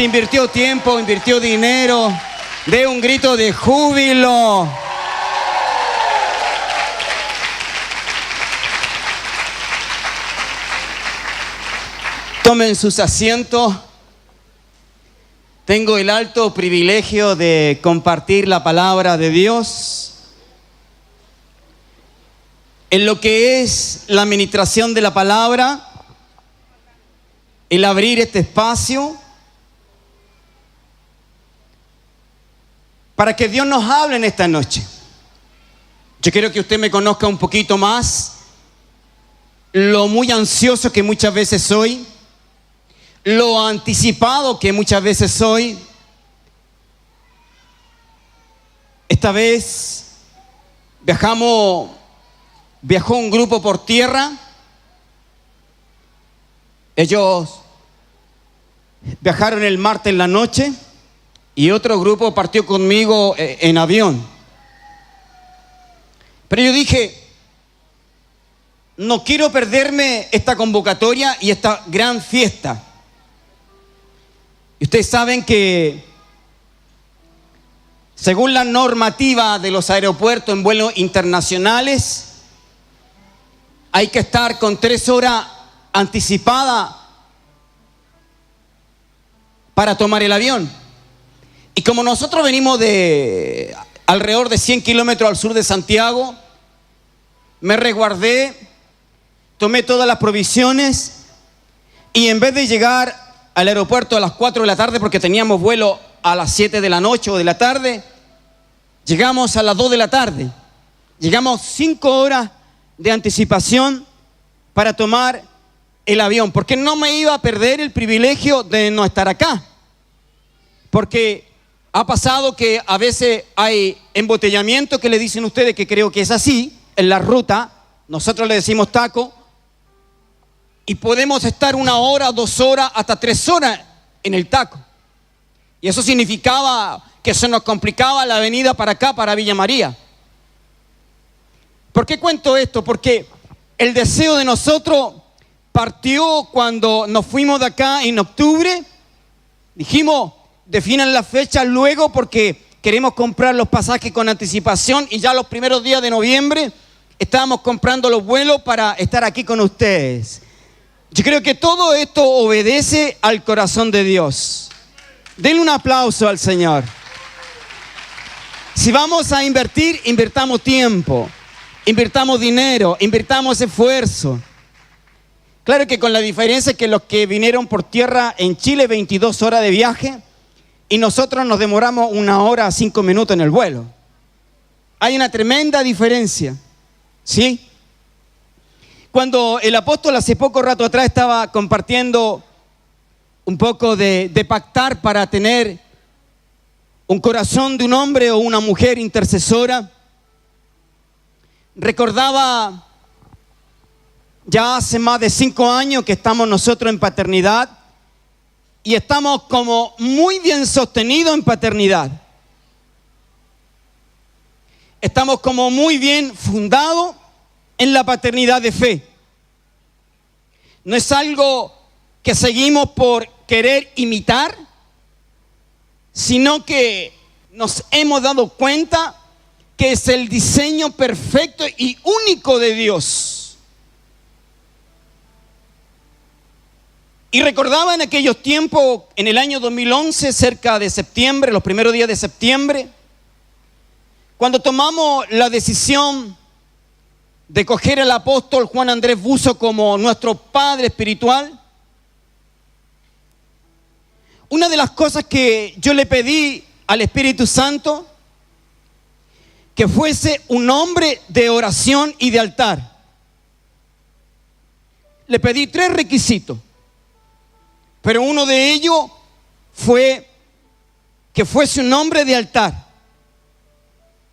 Si invirtió tiempo, invirtió dinero, dé un grito de júbilo. Tomen sus asientos. Tengo el alto privilegio de compartir la palabra de Dios. En lo que es la administración de la palabra, el abrir este espacio, para que Dios nos hable en esta noche. Yo quiero que usted me conozca un poquito más, lo muy ansioso que muchas veces soy, lo anticipado que muchas veces soy. Esta vez viajó un grupo por tierra. Ellos viajaron el martes en la noche y otro grupo partió conmigo en avión. Pero yo dije, no quiero perderme esta convocatoria y esta gran fiesta. Y ustedes saben que según la normativa de los aeropuertos en vuelos internacionales, hay que estar con 3 horas anticipada para tomar el avión. Y como nosotros venimos de alrededor de 100 kilómetros al sur de Santiago, me resguardé, tomé todas las provisiones y en vez de llegar al aeropuerto a las 4 de la tarde, porque teníamos vuelo a las 7 de la noche o de la tarde, llegamos a las 2 de la tarde. Llegamos 5 horas de anticipación para tomar el avión, porque no me iba a perder el privilegio de no estar acá. Porque ha pasado que a veces hay embotellamiento que le dicen ustedes, que creo que es así, en la ruta, nosotros le decimos taco, y podemos estar 1 hora, 2 horas, hasta 3 horas en el taco. Y eso significaba que se nos complicaba la venida para acá, para Villa María. ¿Por qué cuento esto? Porque el deseo de nosotros partió cuando nos fuimos de acá en octubre. Dijimos, definan la fecha luego porque queremos comprar los pasajes con anticipación, y ya los primeros días de noviembre estábamos comprando los vuelos para estar aquí con ustedes. Yo creo que todo esto obedece al corazón de Dios. Denle un aplauso al Señor. Si vamos a invertir, invirtamos tiempo, invirtamos dinero, invirtamos esfuerzo. Claro que con la diferencia que los que vinieron por tierra en Chile, 22 horas de viaje, y nosotros nos demoramos 1 hora 5 minutos en el vuelo. Hay una tremenda diferencia, ¿sí? Cuando el apóstol hace poco rato atrás estaba compartiendo un poco de pactar para tener un corazón de un hombre o una mujer intercesora, recordaba ya hace más de 5 años que estamos nosotros en paternidad y estamos como muy bien sostenidos en paternidad. Estamos como muy bien fundados en la paternidad de fe. No es algo que seguimos por querer imitar, sino que nos hemos dado cuenta que es el diseño perfecto y único de Dios. Y recordaba en aquellos tiempos, en el año 2011, cerca de septiembre, los primeros días de septiembre, cuando tomamos la decisión de coger al apóstol Juan Andrés Buzo como nuestro padre espiritual. Una de las cosas que yo le pedí al Espíritu Santo, que fuese un hombre de oración y de altar. Le pedí 3 requisitos, pero uno de ellos fue que fuese un hombre de altar.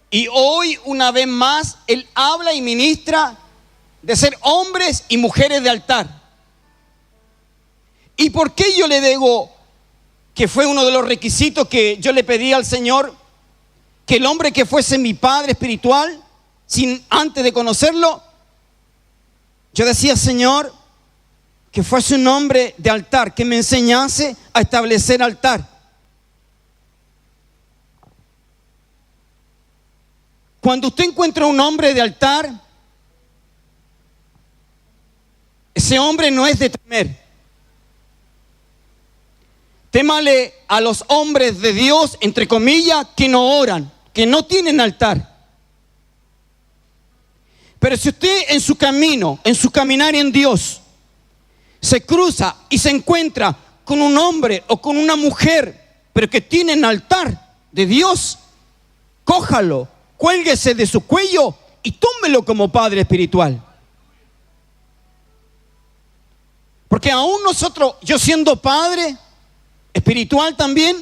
Y hoy, una vez más, Él habla y ministra de ser hombres y mujeres de altar. ¿Y por qué yo le digo que fue uno de los requisitos que yo le pedí al Señor? Que el hombre que fuese mi padre espiritual, antes de conocerlo, yo decía, Señor, que fuese un hombre de altar, que me enseñase a establecer altar. Cuando usted encuentra un hombre de altar, ese hombre no es de temer. Témale a los hombres de Dios, entre comillas, que no oran, que no tienen altar. Pero si usted en su camino, en su caminar en Dios, se cruza y se encuentra con un hombre o con una mujer, pero que tienen altar de Dios, cójalo, cuélguese de su cuello y tómelo como padre espiritual. Porque aún nosotros, yo siendo padre espiritual también,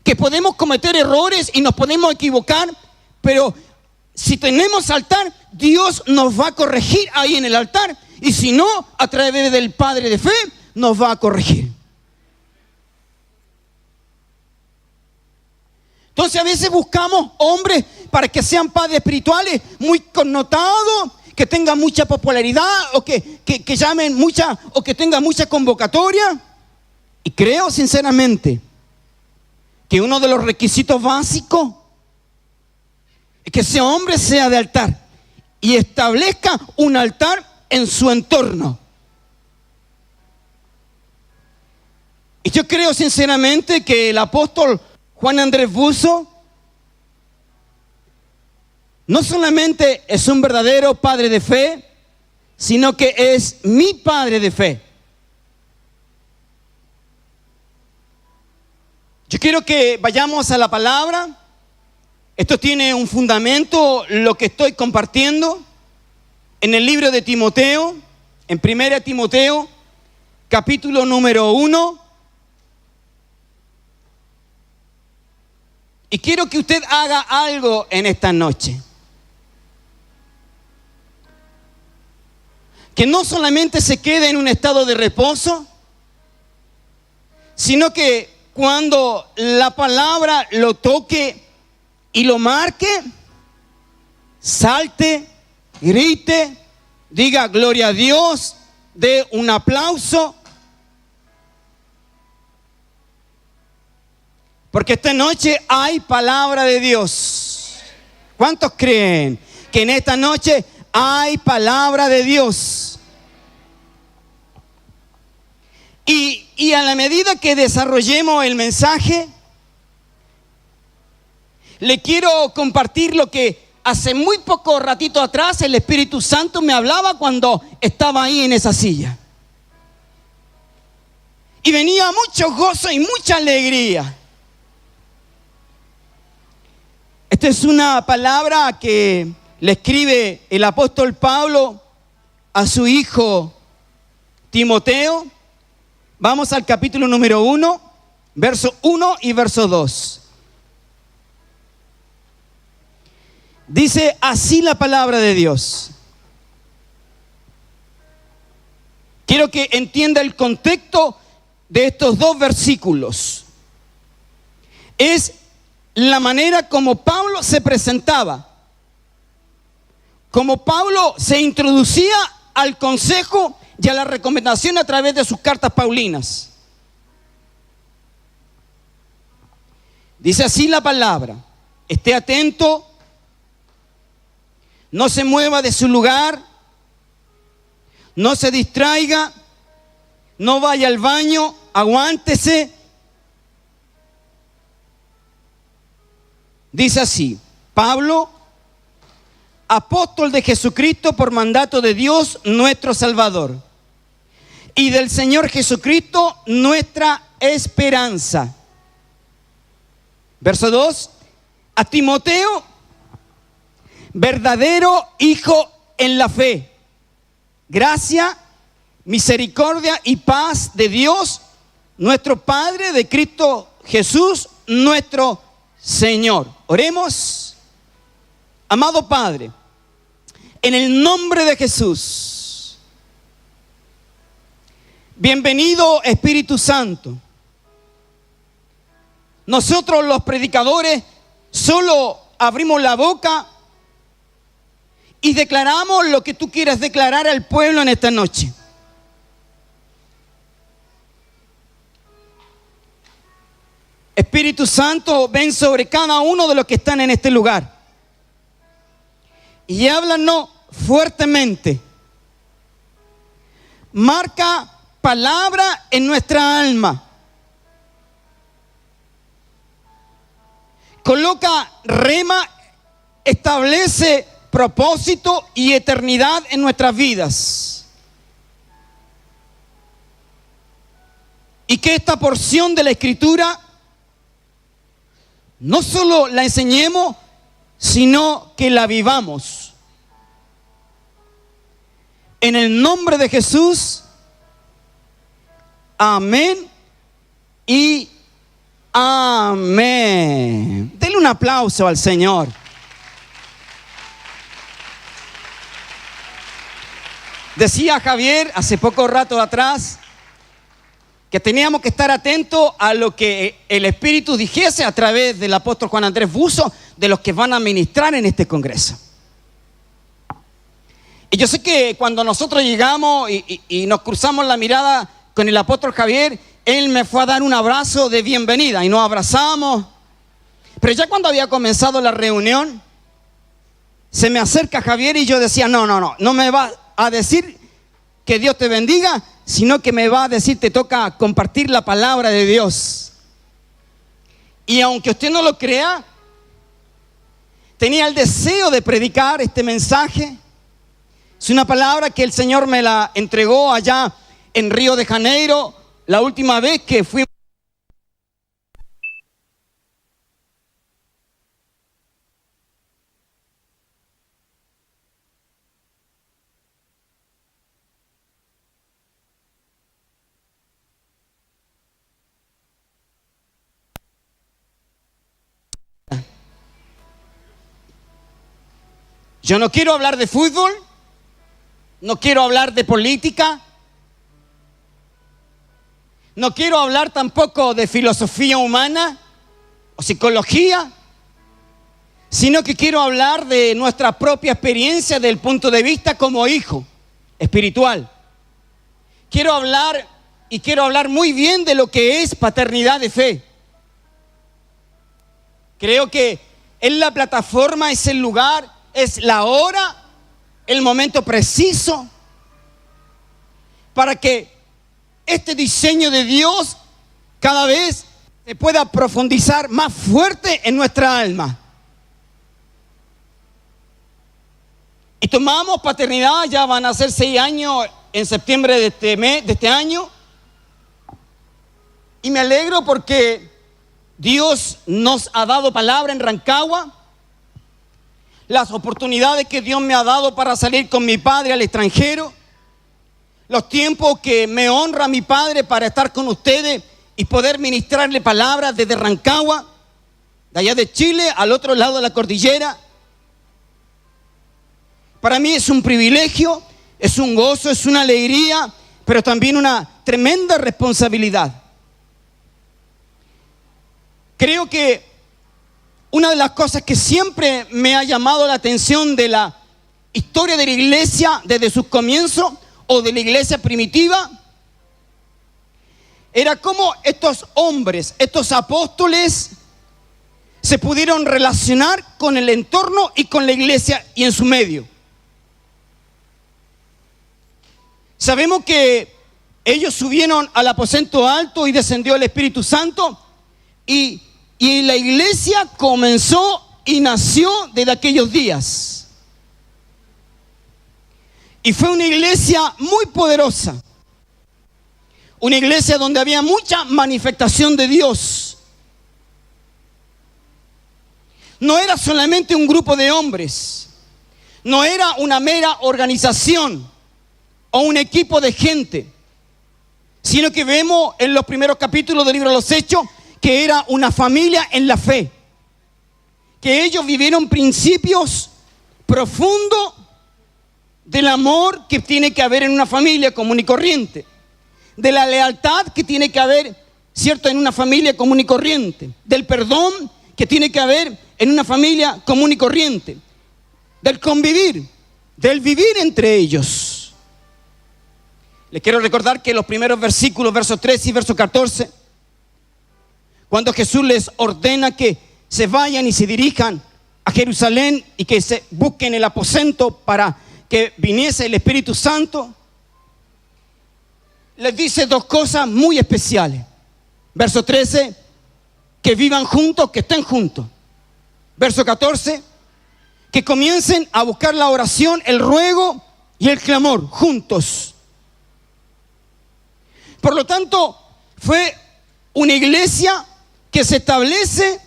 que podemos cometer errores y nos podemos equivocar, pero si tenemos altar, Dios nos va a corregir ahí en el altar. Y si no, a través del Padre de fe, nos va a corregir. Entonces a veces buscamos hombres para que sean padres espirituales muy connotados, que tengan mucha popularidad o que llamen mucha o que tengan mucha convocatoria. Y creo sinceramente que uno de los requisitos básicos es que ese hombre sea de altar y establezca un altar en su entorno. Y yo creo sinceramente que el apóstol Juan Andrés Buzo no solamente es un verdadero padre de fe, sino que es mi padre de fe. Yo quiero que vayamos a la palabra. Esto tiene un fundamento, lo que estoy compartiendo, en el libro de Timoteo, en 1 Timoteo, capítulo número 1. Y quiero que usted haga algo en esta noche. Que no solamente se quede en un estado de reposo, sino que cuando la palabra lo toque y lo marque, salte, grite, diga gloria a Dios, dé un aplauso. Porque esta noche hay palabra de Dios. ¿Cuántos creen que en esta noche hay palabra de Dios? Y a la medida que desarrollemos el mensaje, le quiero compartir lo que hace muy poco ratito atrás el Espíritu Santo me hablaba cuando estaba ahí en esa silla. Y venía mucho gozo y mucha alegría. Esta es una palabra que le escribe el apóstol Pablo a su hijo Timoteo. Vamos al capítulo número 1, verso 1 y verso 2. Dice así la palabra de Dios. Quiero que entienda el contexto de estos dos versículos. Es la manera como Pablo se presentaba, como Pablo se introducía al consejo y a la recomendación a través de sus cartas paulinas. Dice así la palabra: esté atento, no se mueva de su lugar, no se distraiga, no vaya al baño, aguántese. Dice así: Pablo, apóstol de Jesucristo por mandato de Dios nuestro Salvador y del Señor Jesucristo nuestra esperanza. Verso 2: a Timoteo, verdadero hijo en la fe, gracia, misericordia y paz de Dios nuestro Padre, de Cristo Jesús nuestro Señor. Oremos. Amado Padre, en el nombre de Jesús, bienvenido Espíritu Santo. Nosotros los predicadores solo abrimos la boca y declaramos lo que tú quieras declarar al pueblo en esta noche. Espíritu Santo, ven sobre cada uno de los que están en este lugar. Y háblanos fuertemente. Marca palabra en nuestra alma. Coloca rema, establece propósito y eternidad en nuestras vidas. Y que esta porción de la Escritura no solo la enseñemos, sino que la vivamos. En el nombre de Jesús, amén y amén. Denle un aplauso al Señor. Decía Javier hace poco rato atrás que teníamos que estar atentos a lo que el Espíritu dijese a través del apóstol Juan Andrés Buzo, de los que van a ministrar en este congreso. Y yo sé que cuando nosotros llegamos y nos cruzamos la mirada con el apóstol Javier, él me fue a dar un abrazo de bienvenida y nos abrazamos. Pero ya cuando había comenzado la reunión, se me acerca Javier y yo decía, no me va a decir que Dios te bendiga, sino que me va a decir, te toca compartir la palabra de Dios. Y aunque usted no lo crea, tenía el deseo de predicar este mensaje. Es una palabra que el Señor me la entregó allá en Río de Janeiro, la última vez que fui. Yo no quiero hablar de fútbol, no quiero hablar de política, no quiero hablar tampoco de filosofía humana o psicología, sino que quiero hablar de nuestra propia experiencia desde el punto de vista como hijo espiritual. Quiero hablar muy bien de lo que es paternidad de fe. Creo que es la plataforma, es el lugar, es la hora, el momento preciso para que este diseño de Dios cada vez se pueda profundizar más fuerte en nuestra alma. Y tomamos paternidad, ya van a ser 6 años en septiembre de este año. Y me alegro porque Dios nos ha dado palabra en Rancagua. Las oportunidades que Dios me ha dado para salir con mi padre al extranjero. Los tiempos que me honra mi padre para estar con ustedes y poder ministrarle palabras desde Rancagua, de allá de Chile, al otro lado de la cordillera. Para mí es un privilegio, es un gozo, es una alegría, pero también una tremenda responsabilidad. Creo que una de las cosas que siempre me ha llamado la atención de la historia de la iglesia desde sus comienzos o de la iglesia primitiva era cómo estos hombres, estos apóstoles se pudieron relacionar con el entorno y con la iglesia y en su medio. Sabemos que ellos subieron al aposento alto y descendió el Espíritu Santo y la iglesia comenzó y nació desde aquellos días. Y fue una iglesia muy poderosa. Una iglesia donde había mucha manifestación de Dios. No era solamente un grupo de hombres. No era una mera organización o un equipo de gente. Sino que vemos en los primeros capítulos del libro de los Hechos que era una familia en la fe, que ellos vivieron principios profundos del amor que tiene que haber en una familia común y corriente, de la lealtad que tiene que haber, cierto, en una familia común y corriente, del perdón que tiene que haber en una familia común y corriente, del convivir, del vivir entre ellos. Les quiero recordar que los primeros versículos, versos 13 y verso 14, cuando Jesús les ordena que se vayan y se dirijan a Jerusalén y que se busquen el aposento para que viniese el Espíritu Santo, les dice dos cosas muy especiales. Verso 13, que vivan juntos, que estén juntos. Verso 14, que comiencen a buscar la oración, el ruego y el clamor juntos. Por lo tanto, fue una iglesia que se establece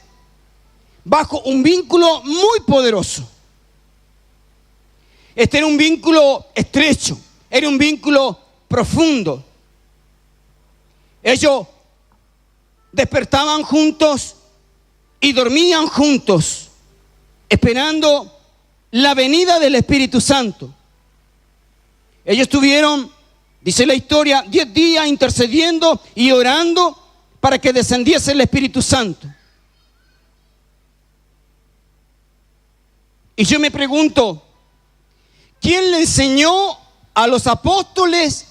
bajo un vínculo muy poderoso. Este era un vínculo estrecho, era un vínculo profundo. Ellos despertaban juntos y dormían juntos, esperando la venida del Espíritu Santo. Ellos estuvieron, dice la historia, 10 días intercediendo y orando para que descendiese el Espíritu Santo. Y yo me pregunto, ¿quién le enseñó a los apóstoles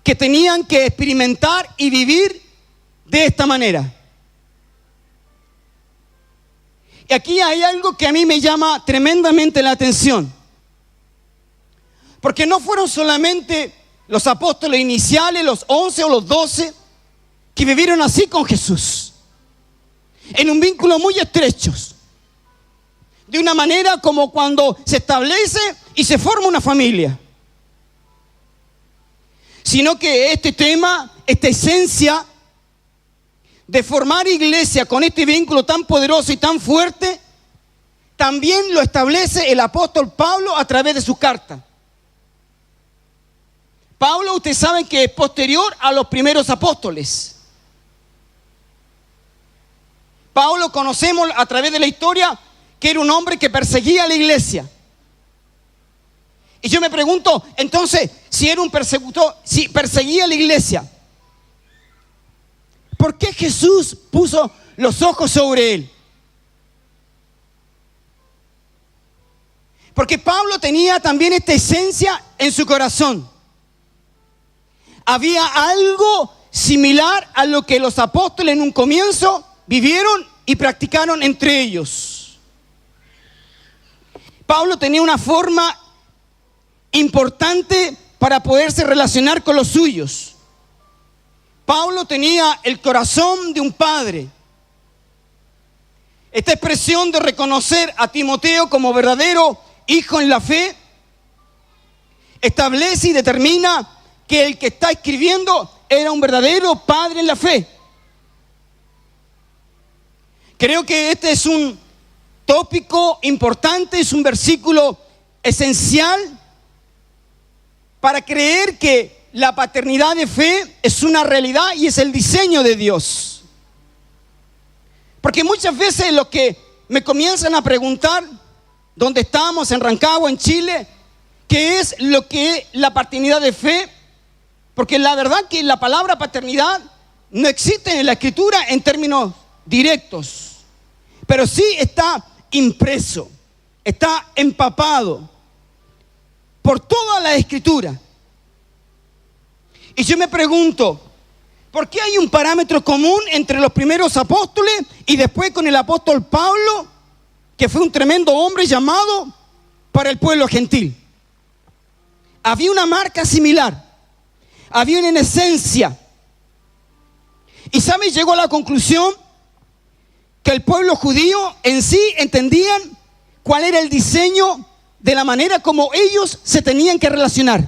que tenían que experimentar y vivir de esta manera? Y aquí hay algo que a mí me llama tremendamente la atención. Porque no fueron solamente los apóstoles iniciales, los 11 o los 12, que vivieron así con Jesús, en un vínculo muy estrecho, de una manera como cuando se establece y se forma una familia. Sino que este tema, esta esencia de formar iglesia con este vínculo tan poderoso y tan fuerte, también lo establece el apóstol Pablo a través de sus cartas. Pablo, ustedes saben que es posterior a los primeros apóstoles. Pablo conocemos a través de la historia que era un hombre que perseguía a la iglesia. Y yo me pregunto, entonces, si era un persecutor, si perseguía a la iglesia, ¿por qué Jesús puso los ojos sobre él? Porque Pablo tenía también esta esencia en su corazón. Había algo similar a lo que los apóstoles en un comienzo vivieron y practicaron entre ellos. Pablo tenía una forma importante para poderse relacionar con los suyos. Pablo tenía el corazón de un padre. Esta expresión de reconocer a Timoteo como verdadero hijo en la fe establece y determina que el que está escribiendo era un verdadero padre en la fe. Creo que este es un tópico importante, es un versículo esencial para creer que la paternidad de fe es una realidad y es el diseño de Dios. Porque muchas veces los que me comienzan a preguntar dónde estamos, en Rancagua, en Chile, qué es lo que es la paternidad de fe, porque la verdad que la palabra paternidad no existe en la Escritura en términos directos, pero sí está impreso, está empapado por toda la Escritura. Y yo me pregunto, ¿por qué hay un parámetro común entre los primeros apóstoles y después con el apóstol Pablo, que fue un tremendo hombre llamado para el pueblo gentil? Había una marca similar, había una esencia. Y ¿sabe? Llegó a la conclusión que el pueblo judío en sí entendían cuál era el diseño de la manera como ellos se tenían que relacionar.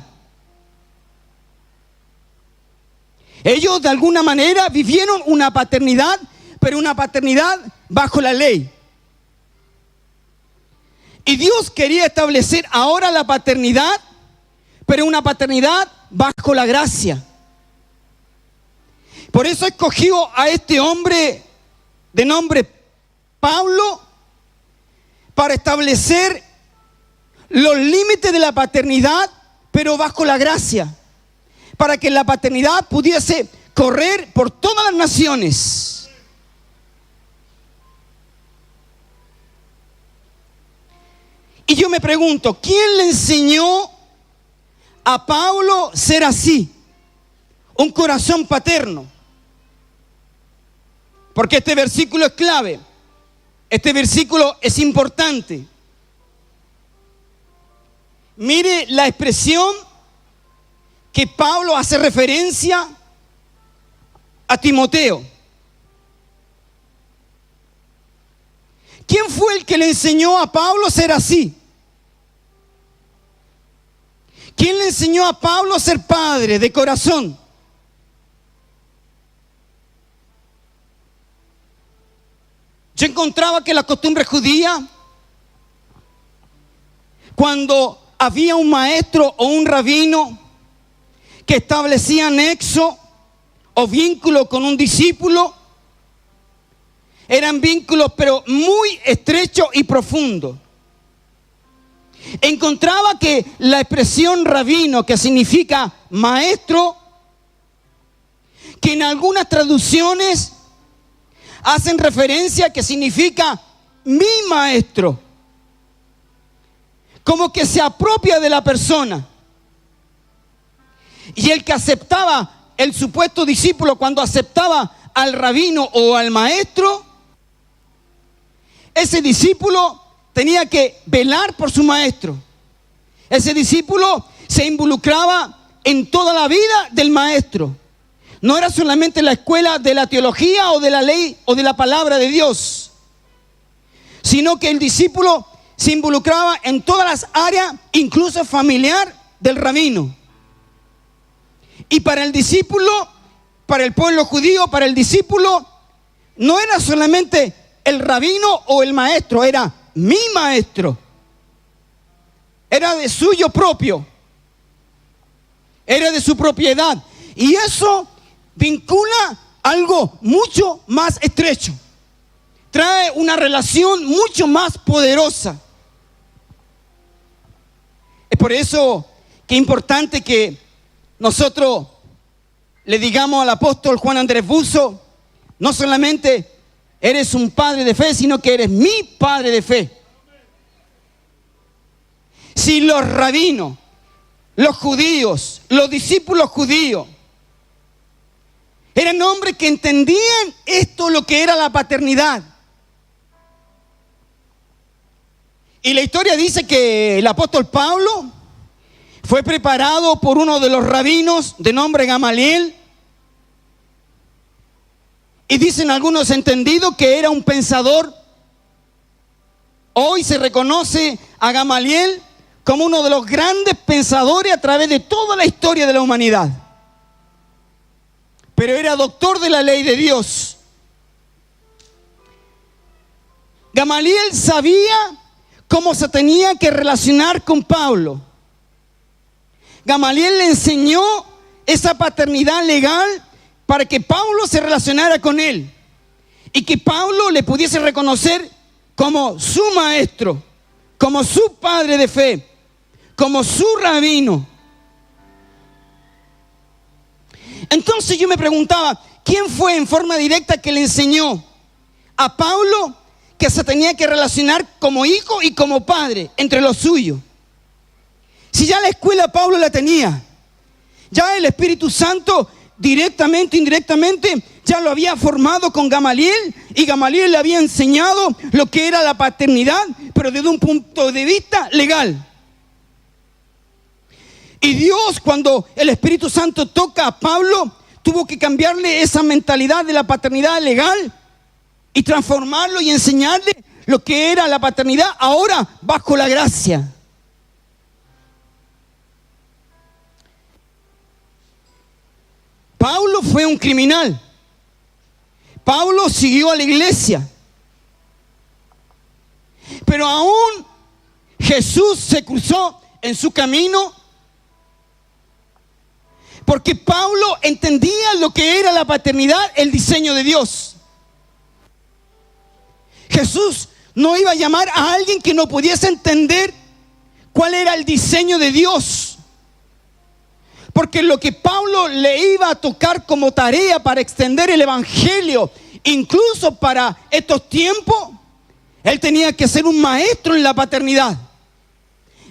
Ellos de alguna manera vivieron una paternidad, pero una paternidad bajo la ley. Y Dios quería establecer ahora la paternidad, pero una paternidad bajo la gracia. Por eso escogió a este hombre de nombre Pablo para establecer los límites de la paternidad, pero bajo la gracia, para que la paternidad pudiese correr por todas las naciones. Y yo me pregunto, ¿quién le enseñó a Pablo ser así? Un corazón paterno. Porque este versículo es clave. Este versículo es importante. Mire la expresión que Pablo hace referencia a Timoteo. ¿Quién fue el que le enseñó a Pablo a ser así? ¿Quién le enseñó a Pablo a ser padre de corazón? Yo encontraba que la costumbre judía, cuando había un maestro o un rabino que establecía nexo o vínculo con un discípulo, eran vínculos pero muy estrechos y profundos. Encontraba que la expresión rabino, que significa maestro, que en algunas traducciones hacen referencia que significa mi maestro, como que se apropia de la persona. Y el que aceptaba, el supuesto discípulo, cuando aceptaba al rabino o al maestro, ese discípulo tenía que velar por su maestro. Ese discípulo se involucraba en toda la vida del maestro. No era solamente la escuela de la teología o de la ley o de la palabra de Dios, sino que el discípulo se involucraba en todas las áreas, incluso familiar, del rabino. Y para el discípulo, para el pueblo judío, para el discípulo, no era solamente el rabino o el maestro, era mi maestro. Era de suyo propio. Era de su propiedad. Y eso vincula algo mucho más estrecho. Trae una relación mucho más poderosa. Es por eso que es importante que nosotros le digamos al apóstol Juan Andrés Buzo, no solamente eres un padre de fe, sino que eres mi padre de fe. Si los rabinos, los judíos, los discípulos judíos, eran hombres que entendían esto, lo que era la paternidad. Y la historia dice que el apóstol Pablo fue preparado por uno de los rabinos de nombre Gamaliel. Y dicen algunos entendidos que era un pensador. Hoy se reconoce a Gamaliel como uno de los grandes pensadores a través de toda la historia de la humanidad. Pero era doctor de la ley de Dios. Gamaliel sabía cómo se tenía que relacionar con Pablo. Gamaliel le enseñó esa paternidad legal para que Pablo se relacionara con él y que Pablo le pudiese reconocer como su maestro, como su padre de fe, como su rabino. Entonces yo me preguntaba, ¿quién fue en forma directa que le enseñó a Pablo que se tenía que relacionar como hijo y como padre entre los suyos? Si ya la escuela Pablo la tenía, ya el Espíritu Santo directamente, indirectamente, ya lo había formado con Gamaliel, y Gamaliel le había enseñado lo que era la paternidad, pero desde un punto de vista legal. Y Dios, cuando el Espíritu Santo toca a Pablo, tuvo que cambiarle esa mentalidad de la paternidad legal y transformarlo y enseñarle lo que era la paternidad ahora bajo la gracia. Pablo fue un criminal. Pablo siguió a la iglesia. Pero aún Jesús se cruzó en su camino porque Pablo entendía lo que era la paternidad, el diseño de Dios. Jesús no iba a llamar a alguien que no pudiese entender cuál era el diseño de Dios. Porque lo que Pablo le iba a tocar como tarea para extender el evangelio, incluso para estos tiempos, él tenía que ser un maestro en la paternidad.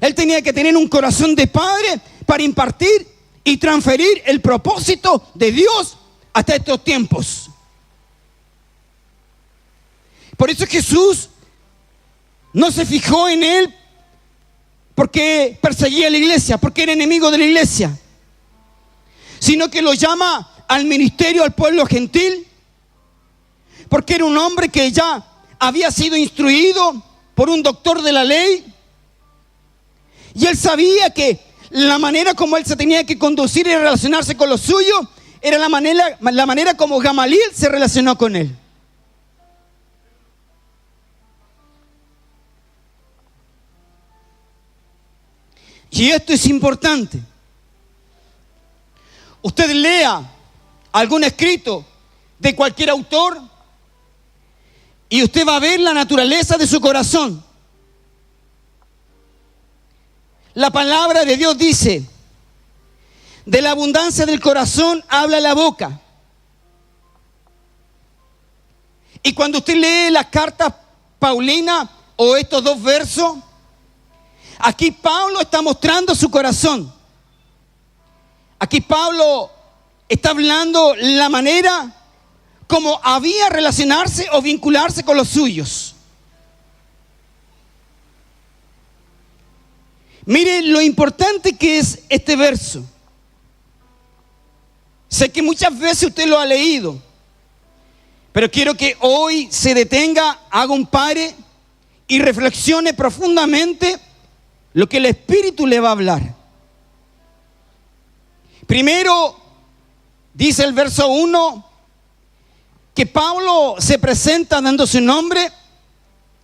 Él tenía que tener un corazón de padre para impartir y transferir el propósito de Dios hasta estos tiempos. Por eso Jesús no se fijó en él porque perseguía a la iglesia, porque era enemigo de la iglesia, sino que lo llama al ministerio al pueblo gentil, porque era un hombre que ya había sido instruido por un doctor de la ley, y él sabía que la manera como él se tenía que conducir y relacionarse con los suyos era la manera como Gamaliel se relacionó con él. Y esto es importante. Usted lea algún escrito de cualquier autor y usted va a ver la naturaleza de su corazón. La palabra de Dios dice: de la abundancia del corazón habla la boca. Y cuando usted lee las cartas paulinas o estos dos versos, aquí Pablo está mostrando su corazón. Aquí Pablo está hablando la manera como había relacionarse o vincularse con los suyos. Mire lo importante que es este verso. Sé que muchas veces usted lo ha leído, pero quiero que hoy se detenga, haga un pare y reflexione profundamente lo que el Espíritu le va a hablar. Primero, dice el verso 1, que Pablo se presenta dando su nombre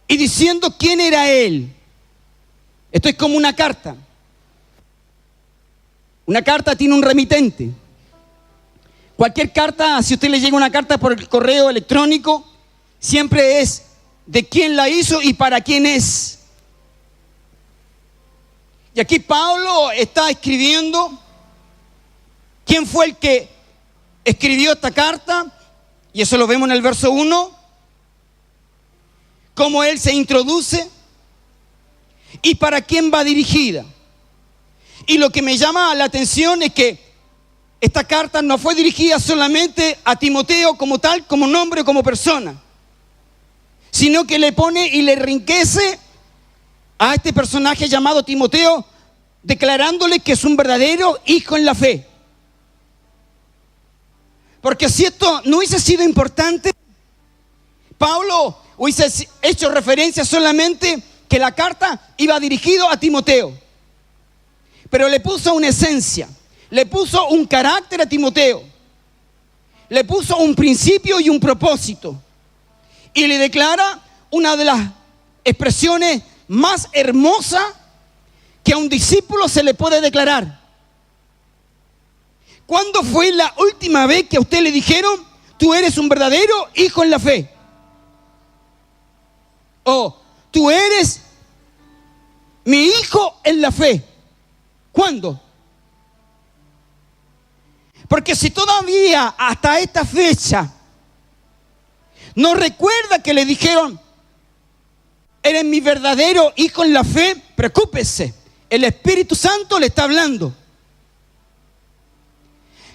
y diciendo quién era él. Esto es como una carta. Una carta tiene un remitente. Cualquier carta, si usted le llega una carta por el correo electrónico, siempre es de quién la hizo y para quién es. Y aquí Pablo está escribiendo quién fue el que escribió esta carta, y eso lo vemos en el verso 1, cómo él se introduce y para quién va dirigida. Y lo que me llama la atención es que esta carta no fue dirigida solamente a Timoteo como tal, como nombre o como persona, sino que le pone y le enriquece a este personaje llamado Timoteo, declarándole que es un verdadero hijo en la fe. Porque si esto no hubiese sido importante, Pablo hubiese hecho referencia solamente que la carta iba dirigida a Timoteo. Pero le puso una esencia, le puso un carácter a Timoteo, le puso un principio y un propósito. Y le declara una de las expresiones más hermosas que a un discípulo se le puede declarar. ¿Cuándo fue la última vez que a usted le dijeron, tú eres un verdadero hijo en la fe? O tú eres mi hijo en la fe. ¿Cuándo? Porque si todavía hasta esta fecha no recuerda que le dijeron, eres mi verdadero hijo en la fe, preocúpese. El Espíritu Santo le está hablando.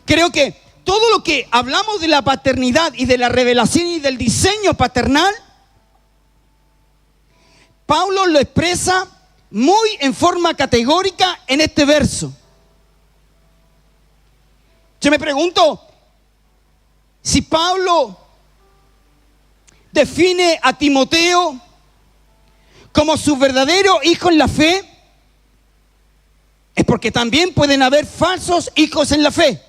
Creo que todo lo que hablamos de la paternidad y de la revelación y del diseño paternal, Pablo lo expresa muy en forma categórica en este verso. Yo me pregunto si Pablo define a Timoteo como su verdadero hijo en la fe, es porque también pueden haber falsos hijos en la fe.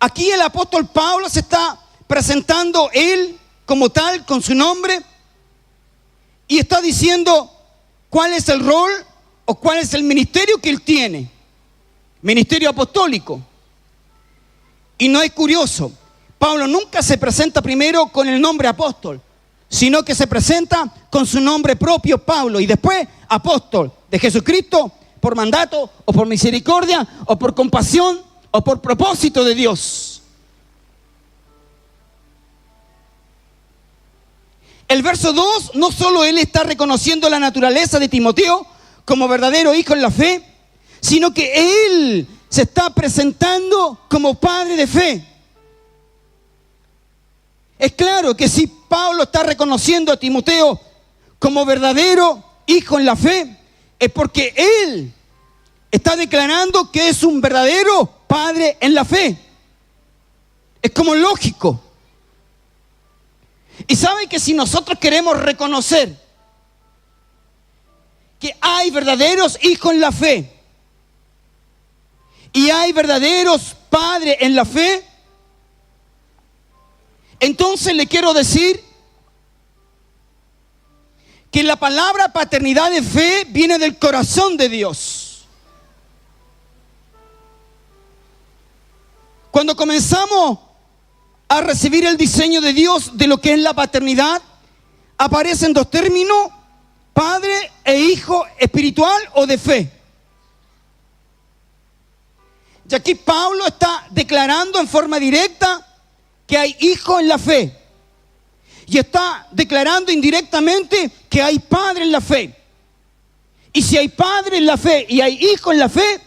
Aquí el apóstol Pablo se está presentando él como tal, con su nombre, y está diciendo cuál es el rol o cuál es el ministerio que él tiene. Ministerio apostólico. Y no es curioso, Pablo nunca se presenta primero con el nombre apóstol, sino que se presenta con su nombre propio, Pablo, y después apóstol de Jesucristo por mandato o por misericordia o por compasión o por propósito de Dios. El verso 2, no solo él está reconociendo la naturaleza de Timoteo como verdadero hijo en la fe, sino que él se está presentando como padre de fe. Es claro que si Pablo está reconociendo a Timoteo como verdadero hijo en la fe, es porque él está declarando que es un verdadero padre en la fe. Es como lógico. Y saben que si nosotros queremos reconocer que hay verdaderos hijos en la fe y hay verdaderos padres en la fe, entonces le quiero decir que la palabra paternidad de fe viene del corazón de Dios. Cuando comenzamos a recibir el diseño de Dios de lo que es la paternidad, aparecen dos términos: padre e hijo espiritual o de fe. Y aquí Pablo está declarando en forma directa que hay hijos en la fe. Y está declarando indirectamente que hay padre en la fe. Y si hay padre en la fe y hay hijo en la fe,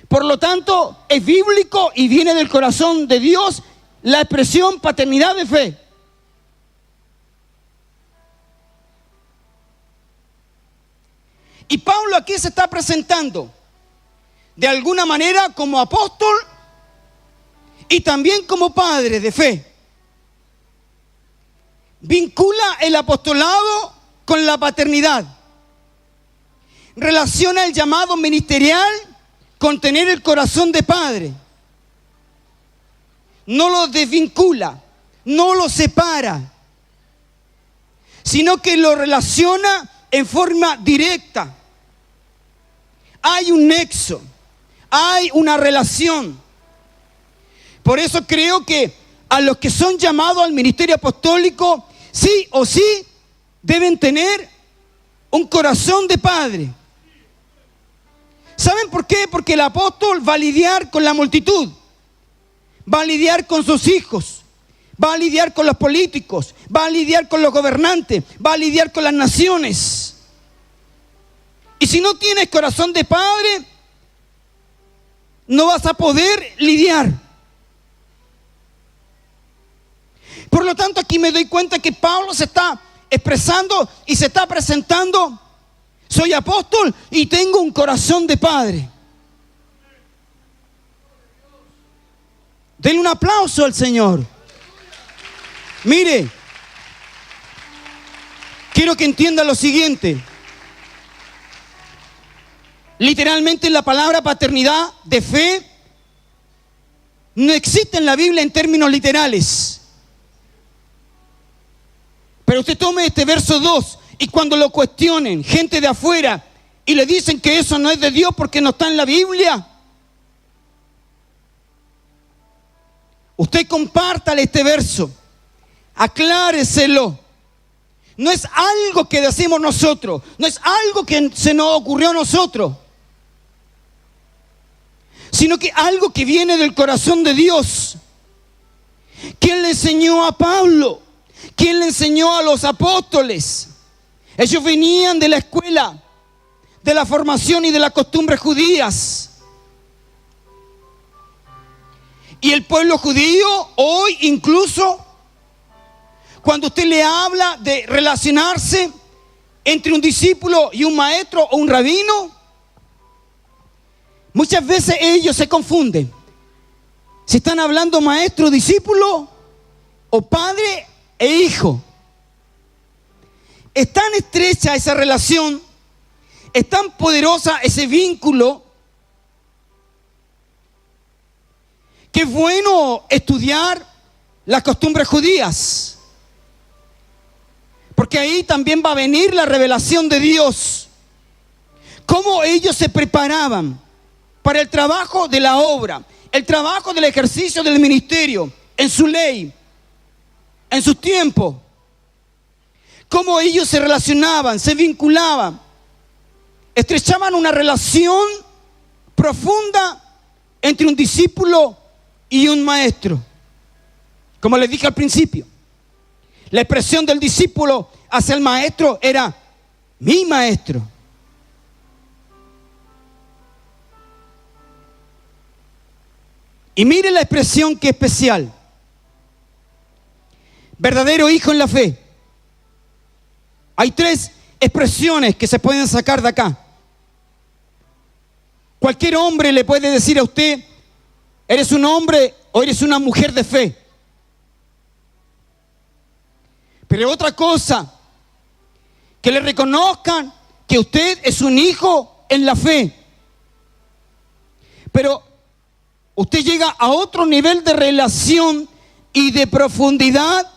por lo tanto es bíblico y viene del corazón de Dios la expresión paternidad de fe. Y Pablo aquí se está presentando de alguna manera como apóstol y también como padre de fe. Vincula el apostolado con la paternidad. Relaciona el llamado ministerial con tener el corazón de padre. No lo desvincula, no lo separa, sino que lo relaciona en forma directa. Hay un nexo, hay una relación. Por eso creo que a los que son llamados al ministerio apostólico, sí o sí, deben tener un corazón de padre. ¿Saben por qué? Porque el apóstol va a lidiar con la multitud, va a lidiar con sus hijos, va a lidiar con los políticos, va a lidiar con los gobernantes, va a lidiar con las naciones. Y si no tienes corazón de padre, no vas a poder lidiar. Por lo tanto, aquí me doy cuenta que Pablo se está expresando y se está presentando: soy apóstol y tengo un corazón de padre. Denle un aplauso al Señor. Mire, quiero que entienda lo siguiente. Literalmente la palabra paternidad de fe no existe en la Biblia en términos literales. Pero usted tome este verso 2 y cuando lo cuestionen gente de afuera y le dicen que eso no es de Dios porque no está en la Biblia, usted compártale este verso, acláreselo. No es algo que decimos nosotros, no es algo que se nos ocurrió a nosotros, sino que algo que viene del corazón de Dios. ¿Quién le enseñó a Pablo? ¿Quién le enseñó a los apóstoles? Ellos venían de la escuela, de la formación y de las costumbres judías. Y el pueblo judío hoy incluso, cuando usted le habla de relacionarse entre un discípulo y un maestro o un rabino, muchas veces ellos se confunden. Si están hablando maestro, discípulo o padre e hijo. Es tan estrecha esa relación, es tan poderosa ese vínculo, que es bueno estudiar las costumbres judías, porque ahí también va a venir la revelación de Dios. Cómo ellos se preparaban para el trabajo de la obra, el trabajo del ejercicio del ministerio, en su ley, en sus tiempos. Cómo ellos se relacionaban, se vinculaban, estrechaban una relación profunda entre un discípulo y un maestro. Como les dije al principio, la expresión del discípulo hacia el maestro era mi maestro. Y mire la expresión que es especial. verdadero hijo en la fe. Hay 3 expresiones que se pueden sacar de acá. Cualquier hombre le puede decir a usted, eres un hombre o eres una mujer de fe. Pero otra cosa, que le reconozcan que usted es un hijo en la fe. Pero usted llega a otro nivel de relación y de profundidad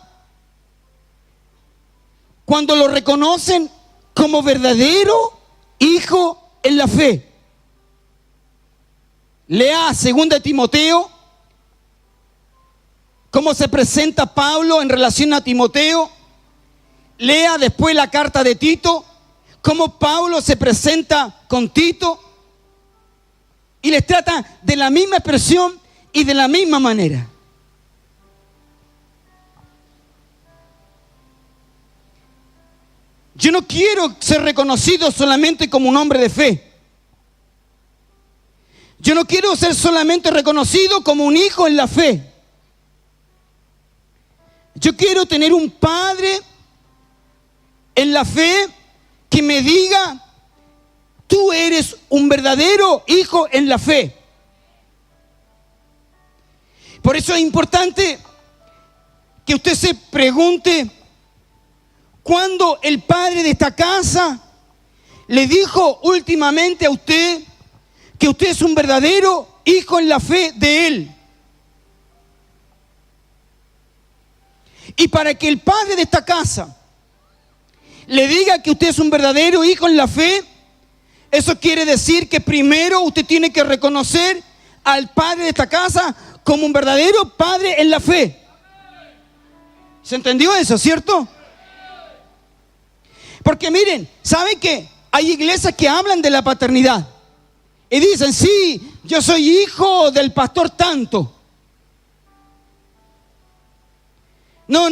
cuando lo reconocen como verdadero hijo en la fe. Lea 2 Timoteo, cómo se presenta Pablo en relación a Timoteo. Lea después la carta de Tito, cómo Pablo se presenta con Tito y les trata de la misma expresión y de la misma manera. Yo no quiero ser reconocido solamente como un hombre de fe. Yo no quiero ser solamente reconocido como un hijo en la fe. Yo quiero tener un padre en la fe que me diga, tú eres un verdadero hijo en la fe. Por eso es importante que usted se pregunte, ¿cuándo el padre de esta casa le dijo últimamente a usted que usted es un verdadero hijo en la fe de él? Y para que el padre de esta casa le diga que usted es un verdadero hijo en la fe, eso quiere decir que primero usted tiene que reconocer al padre de esta casa como un verdadero padre en la fe. ¿Se entendió eso, cierto? Porque miren, ¿saben qué? Hay iglesias que hablan de la paternidad y dicen, sí, yo soy hijo del pastor tanto. No.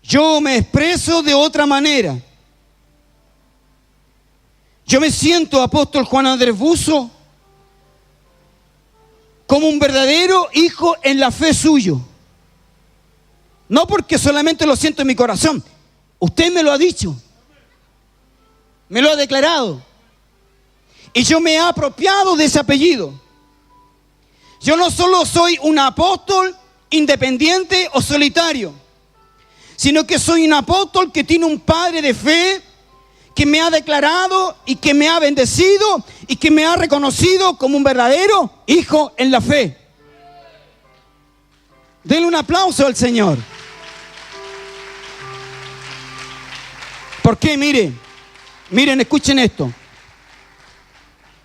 Yo me expreso de otra manera. Yo me siento, apóstol Juan Andrés Buzo, como un verdadero hijo en la fe suyo. No porque solamente lo siento en mi corazón. Usted me lo ha dicho. Me lo ha declarado. Y yo me he apropiado de ese apellido. Yo no solo soy un apóstol independiente o solitario, sino que soy un apóstol que tiene un padre de fe que me ha declarado y que me ha bendecido y que me ha reconocido como un verdadero hijo en la fe. Denle un aplauso al Señor. ¿Por qué? Miren, escuchen esto.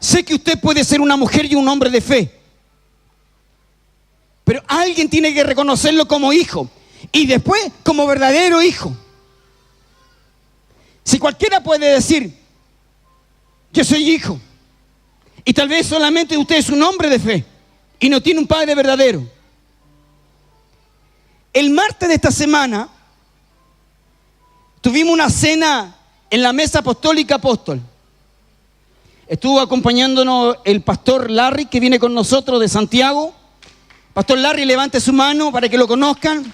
Sé que usted puede ser una mujer y un hombre de fe, pero alguien tiene que reconocerlo como hijo y después como verdadero hijo. Si cualquiera puede decir, yo soy hijo, y tal vez solamente usted es un hombre de fe y no tiene un padre verdadero. El martes de esta semana tuvimos una cena en la mesa apostólica Apóstol. Estuvo acompañándonos el pastor Larry, que viene con nosotros de Santiago. Pastor Larry, levante su mano para que lo conozcan.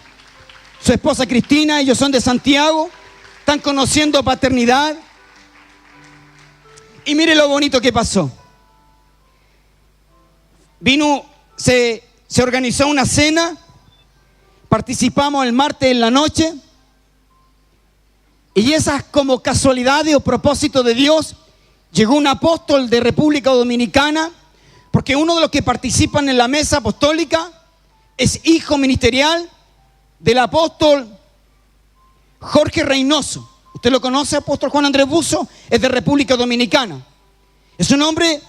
Su esposa Cristina, ellos son de Santiago. Están conociendo paternidad. Y mire lo bonito que pasó. Se organizó una cena. Participamos el martes en la noche. Y esas como casualidades o propósitos de Dios, llegó un apóstol de República Dominicana, porque uno de los que participan en la mesa apostólica es hijo ministerial del apóstol Jorge Reynoso. ¿Usted lo conoce, apóstol Juan Andrés Buzo? Es de República Dominicana. Es un hombre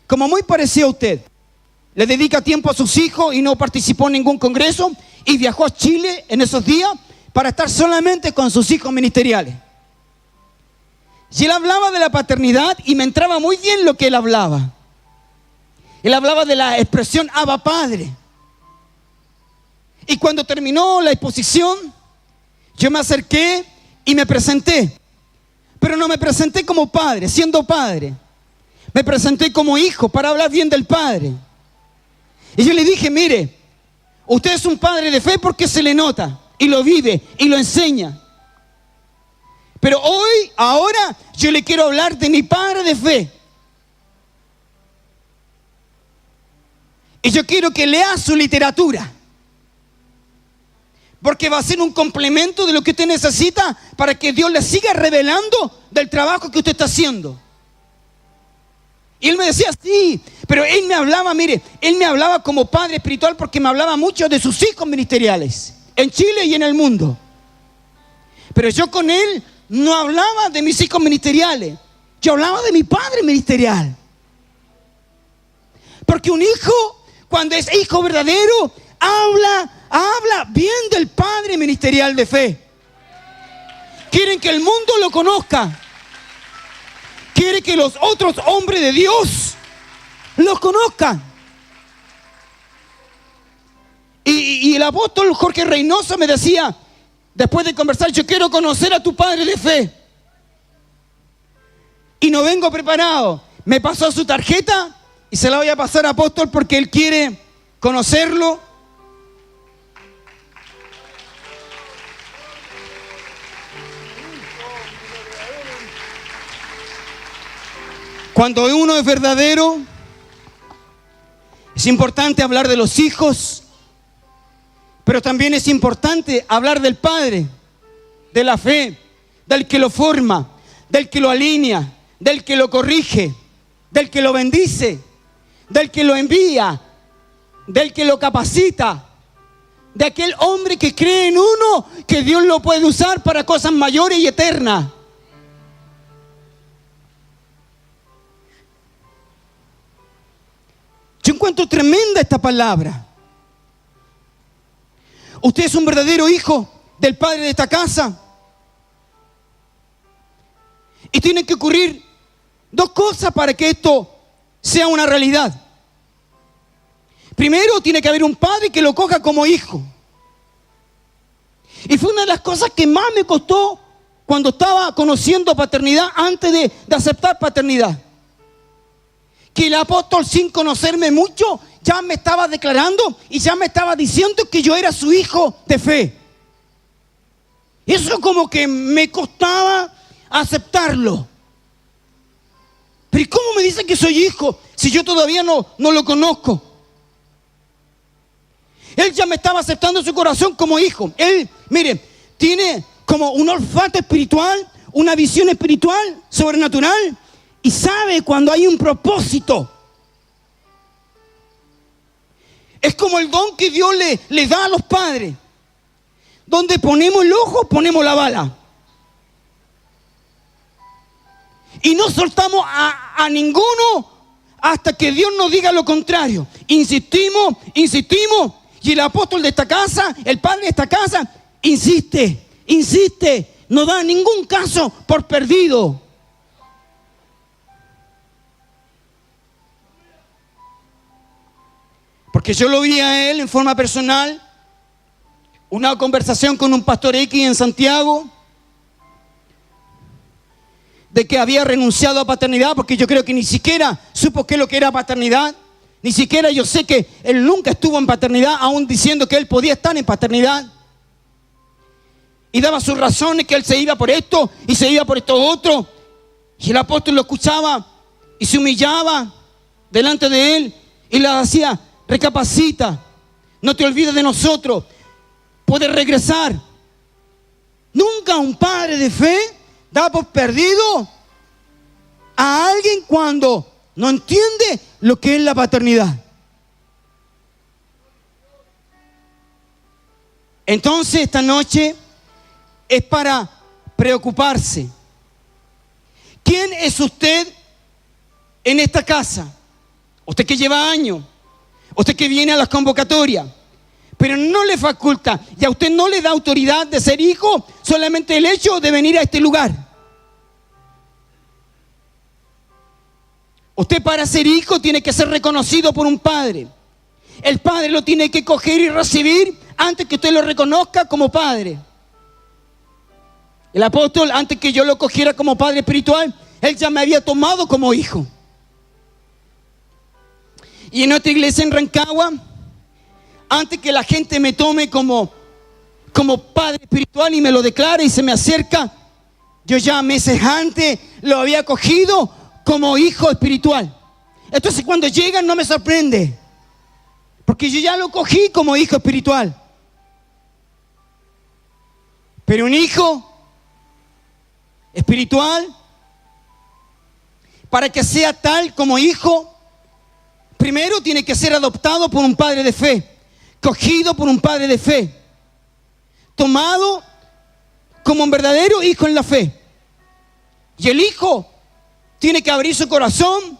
como muy parecido a usted. Le dedica tiempo a sus hijos y no participó en ningún congreso y viajó a Chile en esos días para estar solamente con sus hijos ministeriales. Y él hablaba de la paternidad y me entraba muy bien lo que él hablaba. Él hablaba de la expresión Abba Padre. Y cuando terminó la exposición, yo me acerqué y me presenté. Pero no me presenté como padre, siendo padre. Me presenté como hijo para hablar bien del Padre. Y yo le dije, mire, Usted es un padre de fe porque se le nota y lo vive y lo enseña. Pero ahora yo le quiero hablar de mi padre de fe. Y yo quiero que lea su literatura. Porque va a ser un complemento de lo que usted necesita para que Dios le siga revelando del trabajo que usted está haciendo. Y él me decía, sí, pero él me hablaba, mire, él me hablaba como padre espiritual porque me hablaba mucho de sus hijos ministeriales, en Chile y en el mundo. Pero yo con él no hablaba de mis hijos ministeriales, yo hablaba de mi padre ministerial. Porque un hijo, cuando es hijo verdadero, habla bien del padre ministerial de fe. Quieren que el mundo lo conozca. Quiere que los otros hombres de Dios los conozcan. Y el apóstol Jorge Reynoso me decía, después de conversar, yo quiero conocer a tu padre de fe. Y no vengo preparado. Me pasó su tarjeta y se la voy a pasar a apóstol porque él quiere conocerlo. Cuando uno es verdadero, es importante hablar de los hijos, pero también es importante hablar del padre, de la fe, del que lo forma, del que lo alinea, del que lo corrige, del que lo bendice, del que lo envía, del que lo capacita, de aquel hombre que cree en uno, que Dios lo puede usar para cosas mayores y eternas. Yo encuentro tremenda esta palabra. Usted es un verdadero hijo del padre de esta casa. Y tienen que ocurrir dos cosas para que esto sea una realidad. Primero, tiene que haber un padre que lo coja como hijo. Y fue una de las cosas que más me costó cuando estaba conociendo paternidad antes de aceptar paternidad. Que el apóstol, sin conocerme mucho, ya me estaba declarando y ya me estaba diciendo que yo era su hijo de fe. Eso como que me costaba aceptarlo. Pero ¿y cómo me dice que soy hijo si yo todavía no lo conozco? Él ya me estaba aceptando en su corazón como hijo. Él, mire, tiene como un olfato espiritual, una visión espiritual, sobrenatural. Y sabe cuando hay un propósito. Es como el don que Dios le da a los padres. Donde ponemos el ojo, ponemos la bala. Y no soltamos a ninguno hasta que Dios nos diga lo contrario. Insistimos. Y el apóstol de esta casa, el padre de esta casa, insiste. No da ningún caso por perdido. Porque yo lo vi a él en forma personal, una conversación con un pastor X en Santiago, de que había renunciado a paternidad, porque yo creo que ni siquiera supo qué es lo que era paternidad, ni siquiera yo sé que él nunca estuvo en paternidad, aún diciendo que él podía estar en paternidad. Y daba sus razones, que él se iba por esto y se iba por esto otro. Y el apóstol lo escuchaba y se humillaba delante de él y le decía: recapacita, no te olvides de nosotros, puedes regresar. Nunca un padre de fe da por perdido a alguien cuando no entiende lo que es la paternidad. Entonces esta noche es para preocuparse. ¿Quién es usted en esta casa? Usted que lleva años, usted que viene a las convocatorias, pero no le faculta y a usted no le da autoridad de ser hijo solamente el hecho de venir a este lugar. Usted, para ser hijo, tiene que ser reconocido por un padre. El padre lo tiene que coger y recibir antes que usted lo reconozca como padre. El apóstol, antes que yo lo cogiera como padre espiritual, él ya me había tomado como hijo. Y en nuestra iglesia en Rancagua antes que la gente me tome como padre espiritual y me lo declare y se me acerca, yo ya meses antes lo había cogido como hijo espiritual. Entonces cuando llegan no me sorprende, porque yo ya lo cogí como hijo espiritual. Pero un hijo espiritual, para que sea tal como hijo, primero tiene que ser adoptado por un padre de fe, cogido por un padre de fe, tomado como un verdadero hijo en la fe. Y el hijo tiene que abrir su corazón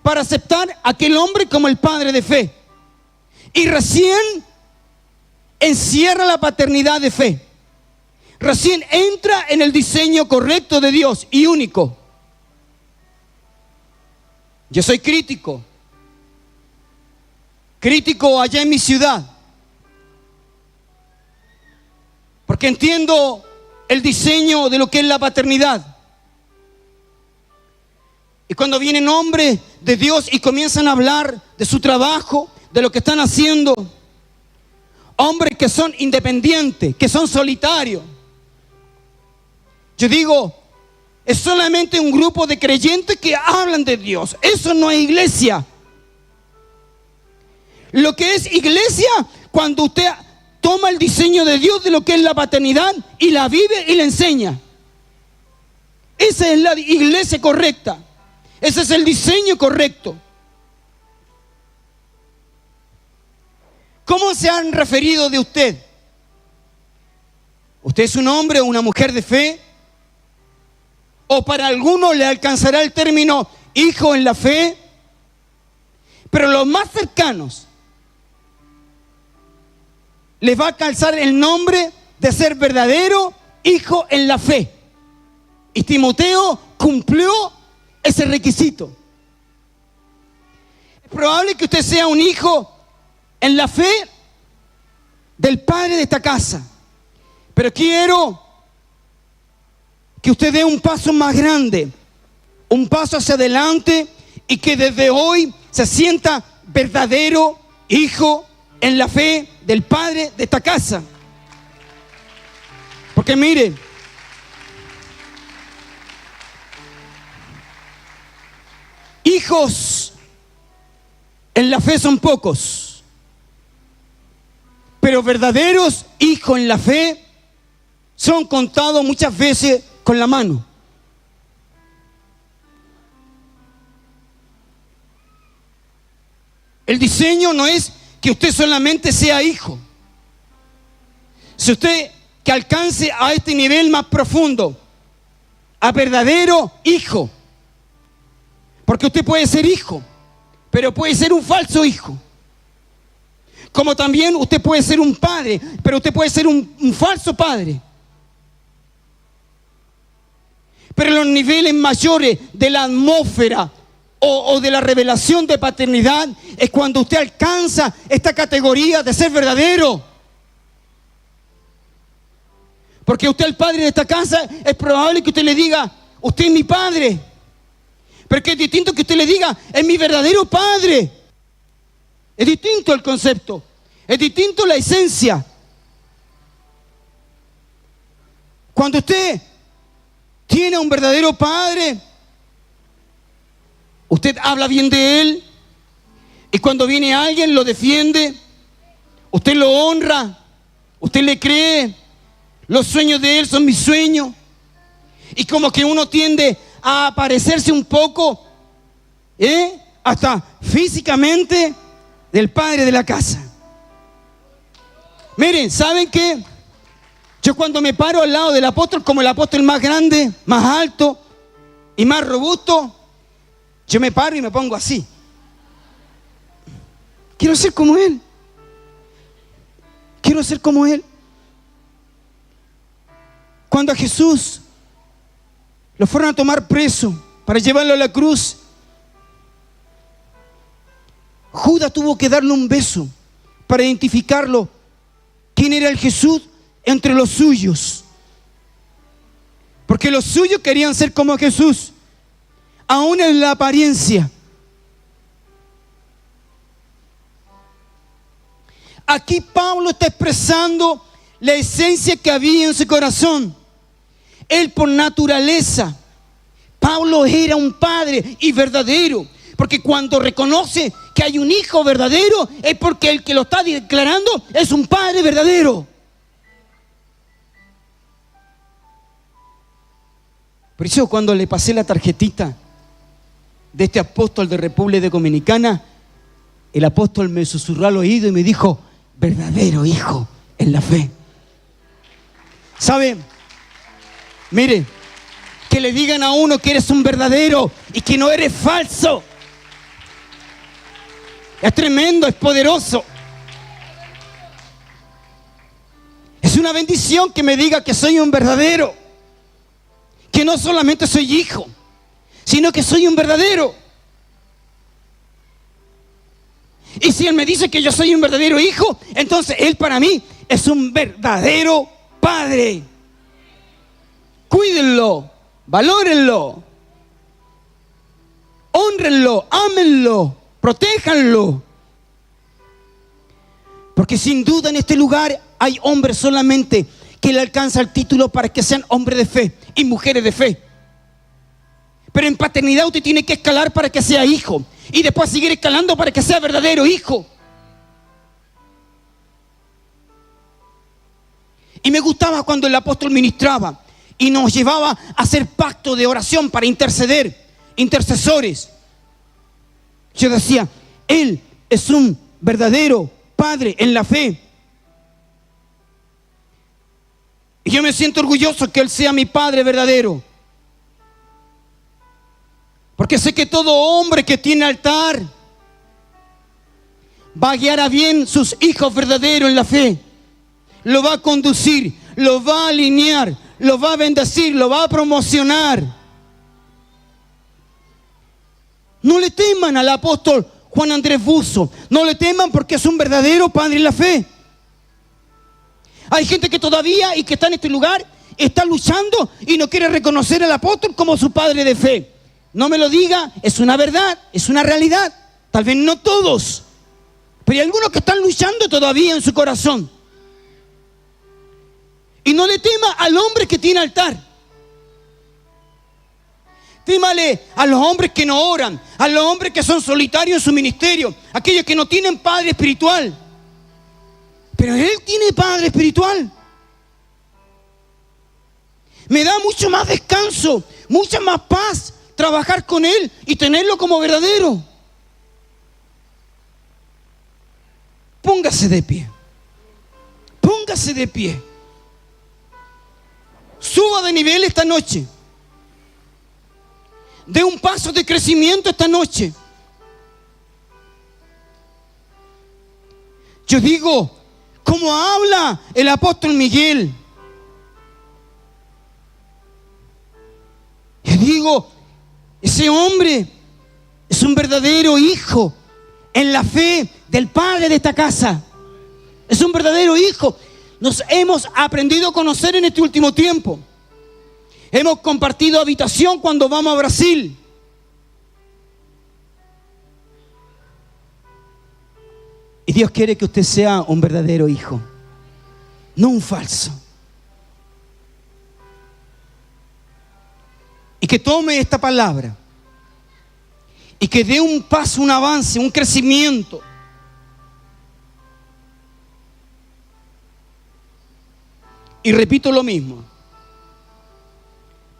para aceptar a aquel hombre como el padre de fe. Y recién encierra la paternidad de fe. Recién entra en el diseño correcto de Dios y único. Yo soy crítico allá en mi ciudad, porque entiendo el diseño de lo que es la paternidad. Y cuando vienen hombres de Dios y comienzan a hablar de su trabajo, de lo que están haciendo, hombres que son independientes, que son solitarios, yo digo, es solamente un grupo de creyentes que hablan de Dios. Eso no es iglesia. Lo que es iglesia, cuando usted toma el diseño de Dios de lo que es la paternidad y la vive y la enseña. Esa es la iglesia correcta. Ese es el diseño correcto. ¿Cómo se han referido de usted? ¿Usted es un hombre o una mujer de fe? ¿O para algunos le alcanzará el término hijo en la fe? Pero los más cercanos les va a calzar el nombre de ser verdadero hijo en la fe. Y Timoteo cumplió ese requisito. Es probable que usted sea un hijo en la fe del padre de esta casa. Pero quiero que usted dé un paso más grande, un paso hacia adelante, y que desde hoy se sienta verdadero hijo en la fe del padre de esta casa. Porque mire, hijos en la fe son pocos, pero verdaderos hijos en la fe son contados muchas veces con la mano. El diseño no es que usted solamente sea hijo. Si usted que alcance a este nivel más profundo, a verdadero hijo, porque usted puede ser hijo, pero puede ser un falso hijo. Como también usted puede ser un padre, pero usted puede ser un falso padre. Pero los niveles mayores de la atmósfera o de la revelación de paternidad es cuando usted alcanza esta categoría de ser verdadero. Porque usted, el padre de esta casa, es probable que usted le diga, usted es mi padre. Pero que es distinto que usted le diga, es mi verdadero padre. Es distinto el concepto, es distinto la esencia. Cuando usted tiene un verdadero padre, usted habla bien de él, y cuando viene alguien lo defiende, usted lo honra, usted le cree, los sueños de él son mis sueños, y como que uno tiende a parecerse un poco, hasta físicamente, del padre de la casa. Miren, ¿saben qué? Yo cuando me paro al lado del apóstol, como el apóstol más grande, más alto y más robusto, yo me paro y me pongo así. Quiero ser como él. Quiero ser como él. Cuando a Jesús lo fueron a tomar preso para llevarlo a la cruz, Judas tuvo que darle un beso para identificarlo. ¿Quién era el Jesús entre los suyos? Porque los suyos querían ser como Jesús, aún en la apariencia. Aquí Pablo está expresando la esencia que había en su corazón. Él por naturaleza, Pablo era un padre y verdadero. Porque cuando reconoce que hay un hijo verdadero, es porque el que lo está declarando es un padre verdadero. Por eso cuando le pasé la tarjetita de este apóstol de República Dominicana, el apóstol me susurró al oído y me dijo: verdadero hijo en la fe. ¿Sabe? Mire, que le digan a uno que eres un verdadero y que no eres falso, es tremendo, es poderoso. Es una bendición que me diga que soy un verdadero, que no solamente soy hijo, sino que soy un verdadero. Y si Él me dice que yo soy un verdadero hijo, entonces Él para mí es un verdadero padre. Cuídenlo, valórenlo, hónrenlo, ámenlo, protéjanlo. Porque sin duda en este lugar hay hombres solamente que le alcanza el título para que sean hombres de fe y mujeres de fe. Pero en paternidad usted tiene que escalar para que sea hijo, y después seguir escalando para que sea verdadero hijo. Y me gustaba cuando el apóstol ministraba y nos llevaba a hacer pacto de oración para interceder, intercesores. Yo decía, Él es un verdadero padre en la fe. Y yo me siento orgulloso que Él sea mi padre verdadero. Porque sé que todo hombre que tiene altar va a guiar a bien sus hijos verdaderos en la fe. Lo va a conducir, lo va a alinear, lo va a bendecir, lo va a promocionar. No le teman al apóstol Juan Andrés Buzo. No le teman porque es un verdadero padre en la fe. Hay gente que todavía y que está en este lugar está luchando y no quiere reconocer al apóstol como su padre de fe. No me lo diga, es una verdad, es una realidad. Tal vez no todos, pero hay algunos que están luchando todavía en su corazón. Y no le tema al hombre que tiene altar. Témale a los hombres que no oran, a los hombres que son solitarios en su ministerio, aquellos que no tienen padre espiritual. Pero Él tiene padre espiritual. Me da mucho más descanso, mucha más paz trabajar con Él y tenerlo como verdadero. Póngase de pie. Póngase de pie. Suba de nivel esta noche. Dé un paso de crecimiento esta noche. Yo digo, como habla el apóstol Miguel. Yo digo, ese hombre es un verdadero hijo en la fe del padre de esta casa. Es un verdadero hijo. Nos hemos aprendido a conocer en este último tiempo. Hemos compartido habitación cuando vamos a Brasil. Y Dios quiere que usted sea un verdadero hijo, no un falso. Y que tome esta palabra y que dé un paso, un avance, un crecimiento. Y repito lo mismo.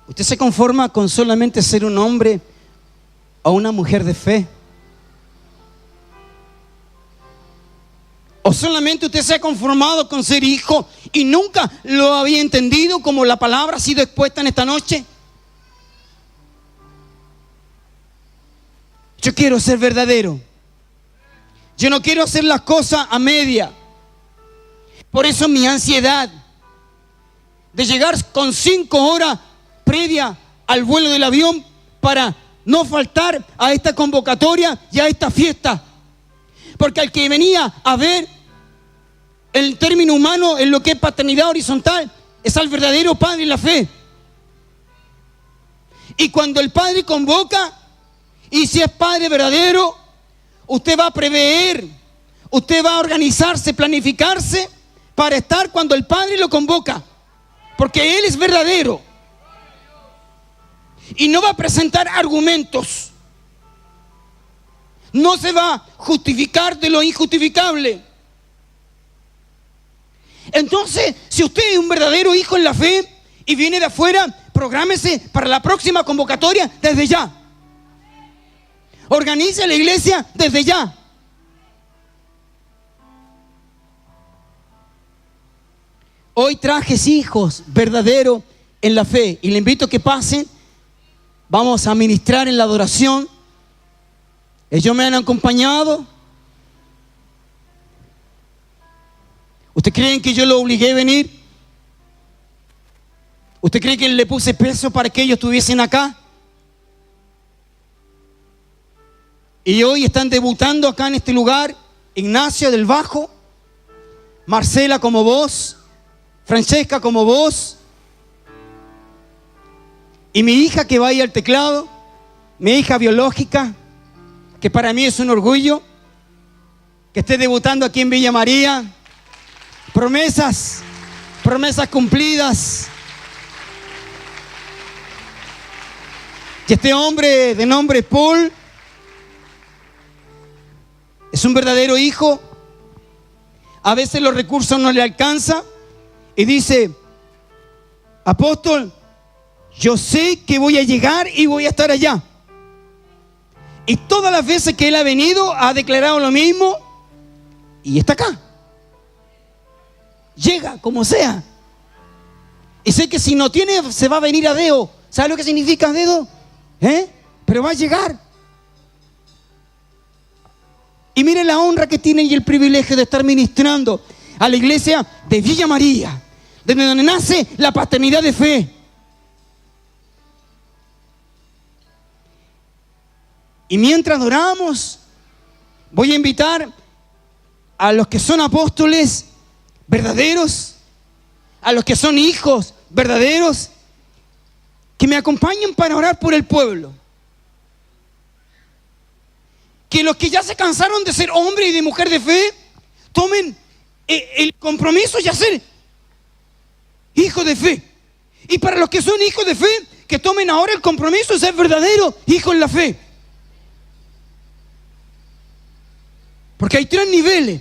¿Usted se conforma con solamente ser un hombre o una mujer de fe? ¿O solamente usted se ha conformado con ser hijo y nunca lo había entendido como la palabra ha sido expuesta en esta noche? Yo quiero ser verdadero. Yo no quiero hacer las cosas a media. Por eso mi ansiedad de llegar con 5 horas previa al vuelo del avión para no faltar a esta convocatoria y a esta fiesta. Porque al que venía a ver el término humano en lo que es paternidad horizontal es al verdadero padre en la fe. Y cuando el padre convoca, y si es padre verdadero, usted va a prever, Usted va a organizarse, planificarse para estar cuando el Padre lo convoca, porque Él es verdadero y no va a presentar argumentos. No se va a justificar de lo injustificable. Entonces, si usted es un verdadero hijo en la fe y viene de afuera, prográmese para la próxima convocatoria desde ya. Organice la iglesia desde ya. Hoy trajes hijos verdaderos en la fe y le invito a que pasen. Vamos a ministrar en la adoración. Ellos me han acompañado. ¿Usted creen que yo lo obligué a venir? ¿Usted cree que le puse peso para que ellos estuviesen acá? Y hoy están debutando acá en este lugar. Ignacio del bajo, Marcela como voz, Francesca como voz, y mi hija que va ahí al teclado, mi hija biológica, que para mí es un orgullo que esté debutando aquí en Villa María. Promesas cumplidas. Y este hombre de nombre Paul es un verdadero hijo. A veces los recursos no le alcanzan y dice: apóstol, yo sé que voy a llegar y voy a estar allá. Y todas las veces que él ha venido ha declarado lo mismo y está acá. Llega como sea. Y sé que si no tiene, se va a venir a dedo. ¿Sabe lo que significa dedo? Pero va a llegar. Y mire la honra que tiene y el privilegio de estar ministrando a la iglesia de Villa María, desde donde nace la paternidad de fe. Y mientras adoramos, voy a invitar a los que son apóstoles verdaderos, a los que son hijos verdaderos, que me acompañen para orar por el pueblo. Que los que ya se cansaron de ser hombre y de mujer de fe, tomen el compromiso de ser hijo de fe. Y para los que son hijos de fe, que tomen ahora el compromiso de ser verdadero hijo en la fe. Porque hay 3 niveles.